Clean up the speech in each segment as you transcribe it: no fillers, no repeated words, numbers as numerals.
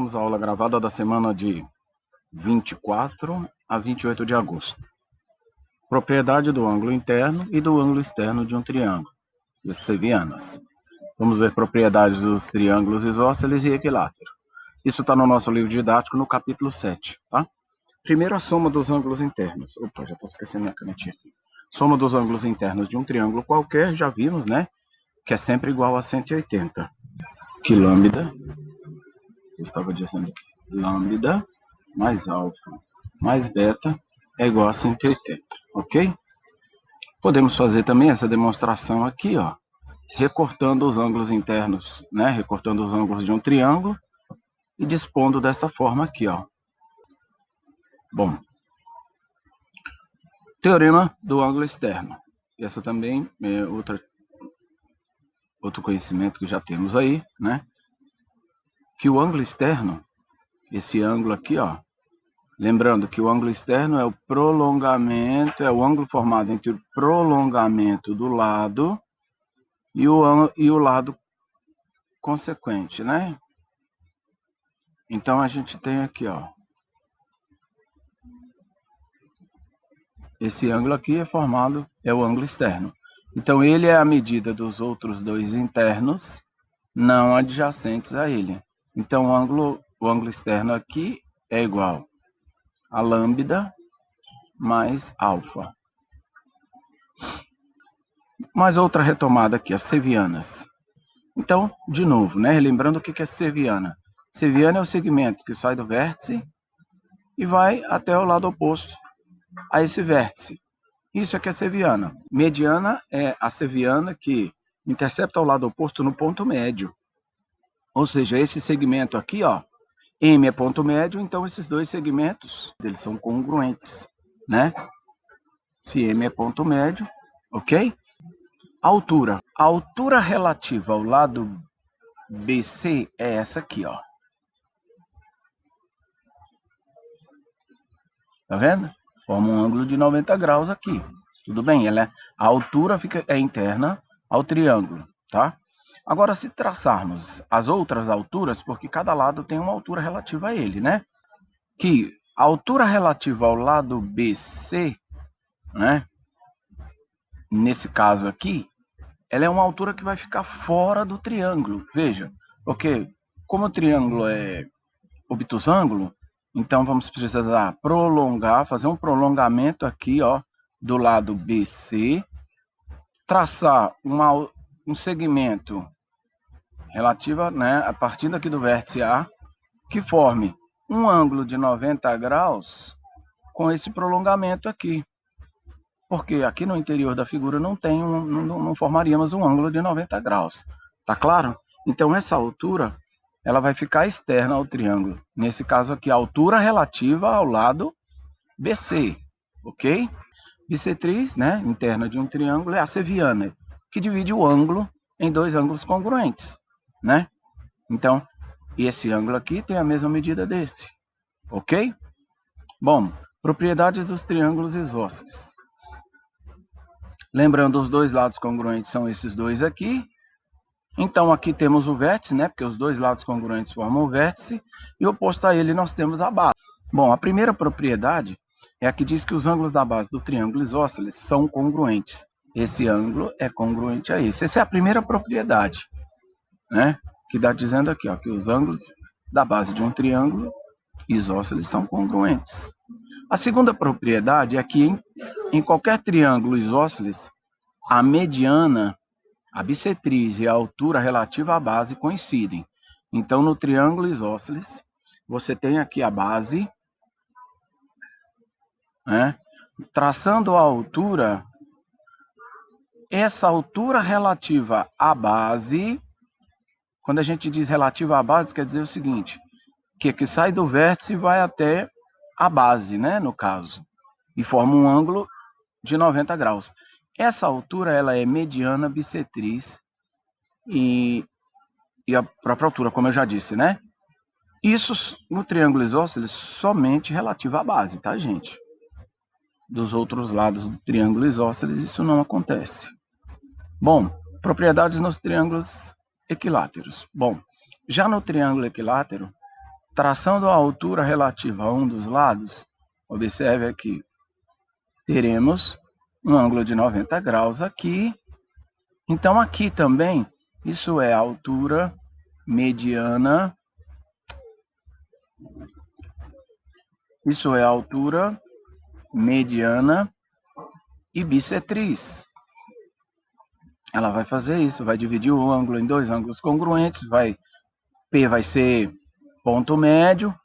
Vamos à aula gravada da semana de 24 a 28 de agosto. Propriedade do ângulo interno e do ângulo externo de um triângulo, as sevianas. Vamos ver propriedades dos triângulos isósceles e equilátero. Isso está no nosso livro didático, no capítulo 7, tá? Primeiro, a soma dos ângulos internos. Opa, já estou esquecendo minha canetinha aqui. Soma dos ângulos internos de um triângulo qualquer, já vimos, né? Que é sempre igual a 180. Que lambda, eu estava dizendo aqui, lambda mais alfa mais beta é igual a 180, ok? Podemos fazer também essa demonstração aqui, ó, recortando os ângulos internos, né? Recortando os ângulos de um triângulo e dispondo dessa forma aqui, ó. Bom, teorema do ângulo externo. Essa também é outro conhecimento que já temos aí, né? Que o ângulo externo, esse ângulo aqui, ó, lembrando que o ângulo externo é o prolongamento, é o ângulo formado entre o prolongamento do lado e o lado consequente, né? Então a gente tem aqui, ó, esse ângulo aqui é formado, é o ângulo externo. Então ele é a medida dos outros dois internos não adjacentes a ele. Então o ângulo externo aqui é igual a lambda mais alfa. Mais outra retomada aqui, as sevianas. Então, de novo, né, lembrando o que é seviana. Seviana é o segmento que sai do vértice e vai até o lado oposto a esse vértice. Isso aqui é seviana. Mediana é a seviana que intercepta o lado oposto no ponto médio. Ou seja, esse segmento aqui, ó, M é ponto médio, então esses dois segmentos, eles são congruentes, né? Se M é ponto médio, ok? Altura. A altura relativa ao lado BC é essa aqui, ó. Tá vendo? Forma um ângulo de 90 graus aqui. Tudo bem? A altura é interna ao triângulo, tá? Agora, se traçarmos as outras alturas, porque cada lado tem uma altura relativa a ele, né? Que a altura relativa ao lado BC, né? Nesse caso aqui, ela é uma altura que vai ficar fora do triângulo. Veja, porque como o triângulo é obtusângulo, então vamos precisar prolongar, fazer um prolongamento aqui, ó, do lado BC, traçar um segmento relativo, né, a partir daqui do vértice A, que forme um ângulo de 90 graus com esse prolongamento aqui. Porque aqui no interior da figura não formaríamos um ângulo de 90 graus. Tá claro? Então essa altura ela vai ficar externa ao triângulo. Nesse caso aqui, a altura relativa ao lado BC, ok? Bissetriz, né, interna de um triângulo, é a seviana, que divide o ângulo em dois ângulos congruentes, né? Então, esse ângulo aqui tem a mesma medida desse, ok? Bom, propriedades dos triângulos isósceles. Lembrando, os dois lados congruentes são esses dois aqui. Então, aqui temos o vértice, né? Porque os dois lados congruentes formam o vértice. E oposto a ele, nós temos a base. Bom, a primeira propriedade é a que diz que os ângulos da base do triângulo isósceles são congruentes. Esse ângulo é congruente a esse. Essa é a primeira propriedade, né? Que está dizendo aqui, ó, que os ângulos da base de um triângulo isósceles são congruentes. A segunda propriedade é que em qualquer triângulo isósceles, a mediana, a bissetriz e a altura relativa à base coincidem. Então, no triângulo isósceles, você tem aqui a base, né? Traçando a altura, essa altura relativa à base, quando a gente diz relativa à base, quer dizer o seguinte, que sai do vértice e vai até a base, né, no caso, e forma um ângulo de 90 graus. Essa altura ela é mediana, bissetriz e a própria altura, como eu já disse, né? Isso no triângulo isósceles somente relativo à base, tá, gente? Dos outros lados do triângulo isósceles isso não acontece. Bom, propriedades nos triângulos equiláteros. Bom, já no triângulo equilátero, traçando a altura relativa a um dos lados, observe aqui, teremos um ângulo de 90 graus aqui. Então, aqui também, isso é altura mediana. Isso é altura mediana e bissetriz. Ela vai fazer isso, vai dividir o ângulo em dois ângulos congruentes, P vai ser ponto médio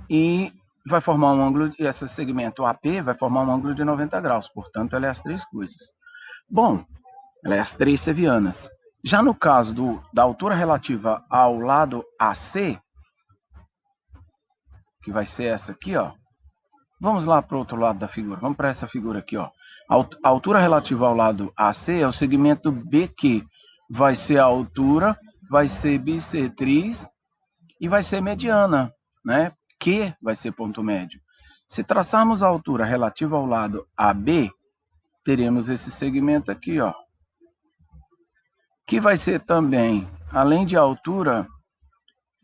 e vai formar um ângulo, esse segmento AP vai formar um ângulo de 90 graus, portanto, ela é as três coisas. Bom, ela é as três sevianas. Já no caso da altura relativa ao lado AC, que vai ser essa aqui, ó. Vamos lá para o outro lado da figura, vamos para essa figura aqui, ó. A altura relativa ao lado AC é o segmento BQ, vai ser a altura, vai ser bissetriz e vai ser mediana, né? Q vai ser ponto médio. Se traçarmos a altura relativa ao lado AB, teremos esse segmento aqui, ó, que vai ser também, além de altura,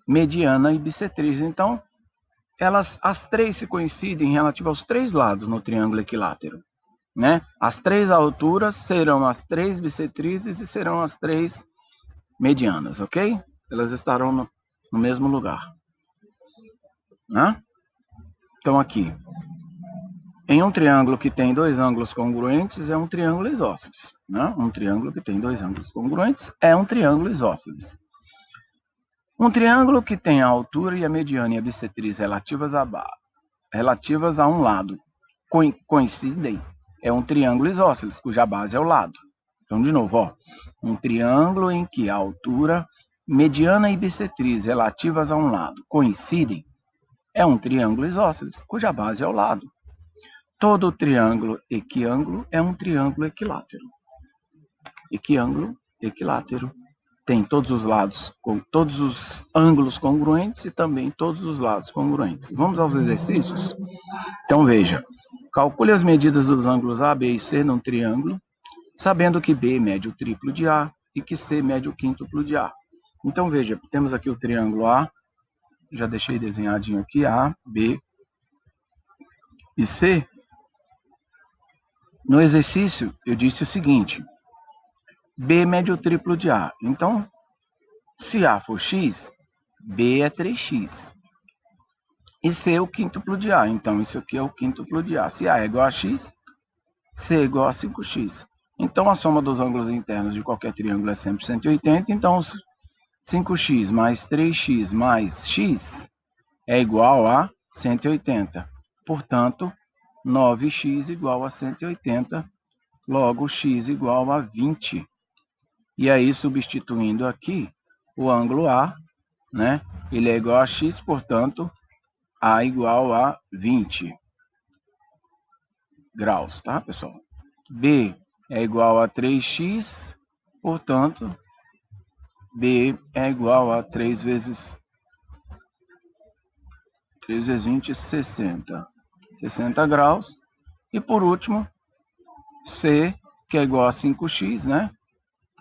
mediana e bissetriz. Então, as três se coincidem relativa aos três lados no triângulo equilátero, né? As três alturas serão as três bissetrizes e serão as três medianas, ok? Elas estarão no mesmo lugar, né? Então, aqui, em um triângulo que tem dois ângulos congruentes, é um triângulo isósceles, né? Um triângulo que tem dois ângulos congruentes é um triângulo isósceles. Um triângulo que tem a altura e a mediana e a bissetriz relativas a um lado coincidem é um triângulo isósceles, cuja base é o lado. Então, de novo, ó, um triângulo em que a altura, mediana e bissetriz relativas a um lado coincidem é um triângulo isósceles, cuja base é o lado. Todo triângulo equiângulo é um triângulo equilátero. Equiângulo, equilátero, tem todos os lados, com todos os ângulos congruentes e também todos os lados congruentes. Vamos aos exercícios? Então, veja, calcule as medidas dos ângulos A, B e C num triângulo, sabendo que B mede o triplo de A e que C mede o quíntuplo de A. Então, veja, temos aqui o triângulo A, já deixei desenhadinho aqui, A, B e C. No exercício, eu disse o seguinte, B mede o triplo de A. Então, se A for X, B é 3X. E C é o quíntuplo de A. Então, isso aqui é o quíntuplo de A. Se A é igual a X, C é igual a 5X. Então, a soma dos ângulos internos de qualquer triângulo é sempre 180. Então, 5x mais 3x mais x é igual a 180. Portanto, 9x igual a 180. Logo, x igual a 20. E aí, substituindo aqui o ângulo A, né? Ele é igual a x, portanto, A igual a 20 graus, tá, pessoal? B é igual a 3x, portanto, B é igual a 3 vezes 20, 60. 60 graus. E por último, C, que é igual a 5x, né?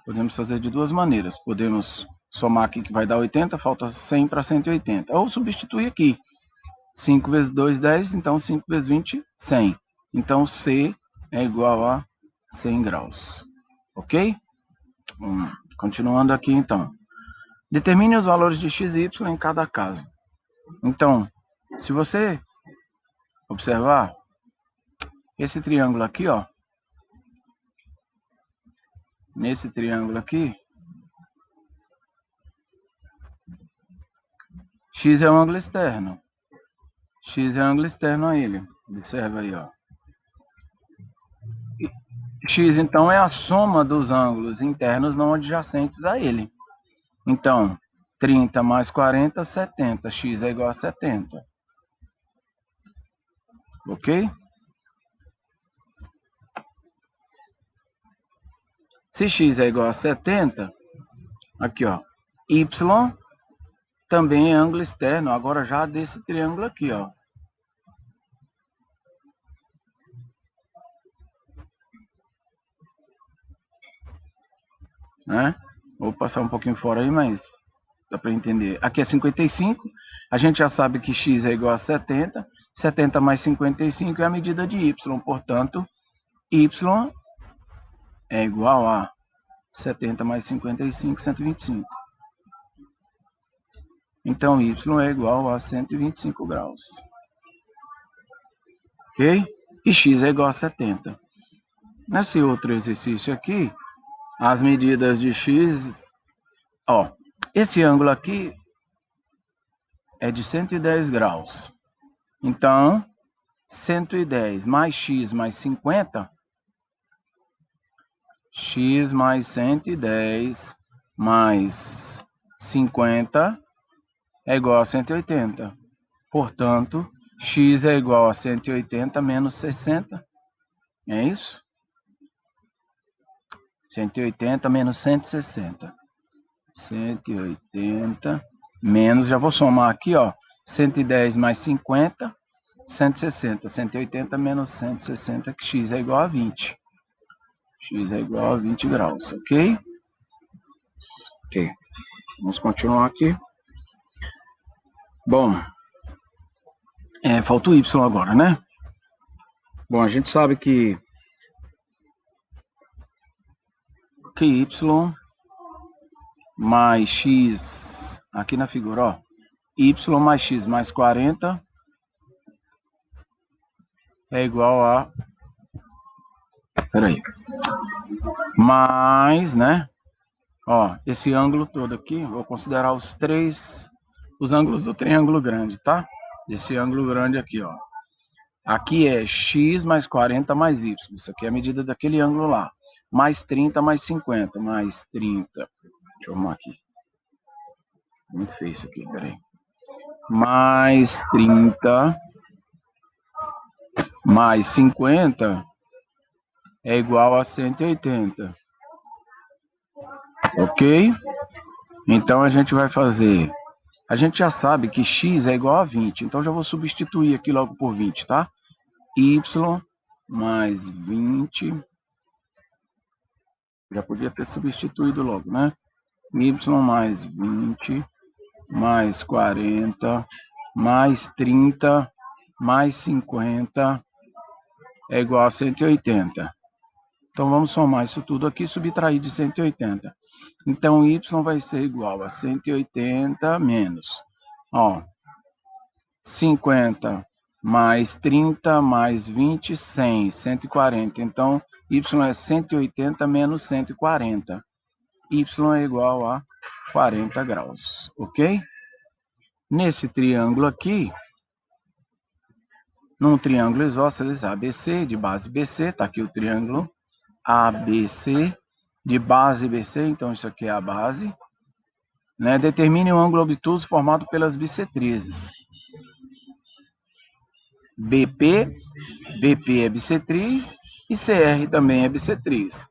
Podemos fazer de duas maneiras. Podemos somar aqui que vai dar 80, falta 100 para 180. Ou substituir aqui. 5 vezes 2, 10, então 5 vezes 20, 100. Então, C é igual a 100 graus. Ok? Continuando aqui, então. Determine os valores de x e y em cada caso. Então, se você observar, esse triângulo aqui, ó. Nesse triângulo aqui, x é o ângulo externo. X é o ângulo externo a ele. Observa aí, ó. X, então, é a soma dos ângulos internos não adjacentes a ele. Então, 30 mais 40, 70. X é igual a 70. Ok? Se x é igual a 70, aqui, ó, y também é ângulo externo, agora já desse triângulo aqui, ó. Né? Vou passar um pouquinho fora aí, mas dá para entender. Aqui é 55, A gente já sabe que x é igual a 70. 70 mais 55 é a medida de y. Portanto, y é igual a 70 mais 55, 125. Então, y é igual a 125 graus. Ok? E x é igual a 70. Nesse outro exercício aqui, as medidas de x... Ó, esse ângulo aqui é de 110 graus. Então, 110 mais x mais 50... x mais 110 mais 50 é igual a 180. Portanto, x é igual a 180 menos 60. É isso? 180 menos 160. 180 menos, já vou somar aqui, ó. 110 mais 50, 160. 180 menos 160, que x é igual a 20. X é igual a 20 graus, ok? Ok. Vamos continuar aqui. Bom, falta o y agora, né? Bom, a gente sabe que y mais x, aqui na figura, ó, y mais x mais 40 é igual a... Peraí. Mais, né? Ó, esse ângulo todo aqui, vou considerar os ângulos do triângulo grande, tá? Esse ângulo grande aqui, ó. Aqui é x mais 40 mais y. Isso aqui é a medida daquele ângulo lá. Mais 30 mais 50. Mais 30. Deixa eu arrumar aqui. Muito feio isso aqui, peraí. Mais 30 mais 50 é igual a 180. Ok? Então a gente vai fazer... A gente já sabe que x é igual a 20. Então já vou substituir aqui logo por 20, tá? Y mais 20. Já podia ter substituído logo, né? Y mais 20 mais 40 mais 30 mais 50 é igual a 180. Então vamos somar isso tudo aqui e subtrair de 180. Então y vai ser igual a 180 menos, ó, 50 mais 30 mais 20, 100, 140. Então y é 180 menos 140. Y é igual a 40 graus, ok? Nesse triângulo aqui, num triângulo isósceles ABC, de base BC, tá aqui o triângulo ABC, de base BC, então isso aqui é a base, né? Determine o ângulo obtuso formado pelas bissetrizes. BP é bissetriz e CR também é bissetriz.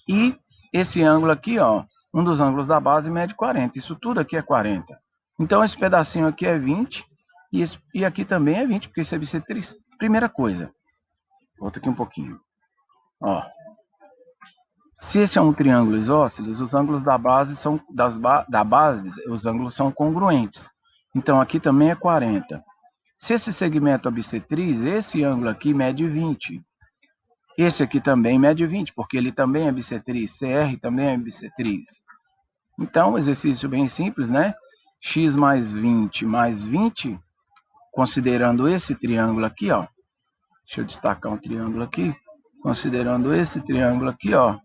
E esse ângulo aqui, ó, um dos ângulos da base mede 40. Isso tudo aqui é 40. Então esse pedacinho aqui é 20 e aqui também é 20, porque isso é bissetriz. Primeira coisa, volta aqui um pouquinho. Ó, se esse é um triângulo isósceles, os ângulos da base são os ângulos são congruentes. Então aqui também é 40. Se esse segmento é bissetriz, esse ângulo aqui mede 20. Esse aqui também mede 20, porque ele também é bissetriz. CR também é bissetriz. Então, exercício bem simples, né? X mais 20 mais 20, considerando esse triângulo aqui, ó. Deixa eu destacar um triângulo aqui. Considerando esse triângulo aqui, ó.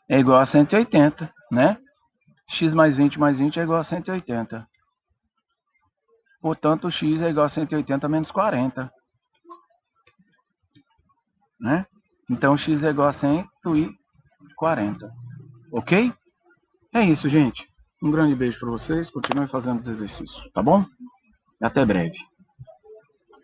É igual a 180, né? X mais 20 é igual a 180. Portanto, x é igual a 180 menos 40. Né? Então, x é igual a 140. Ok? É isso, gente. Um grande beijo para vocês. Continuem fazendo os exercícios, tá bom? E até breve.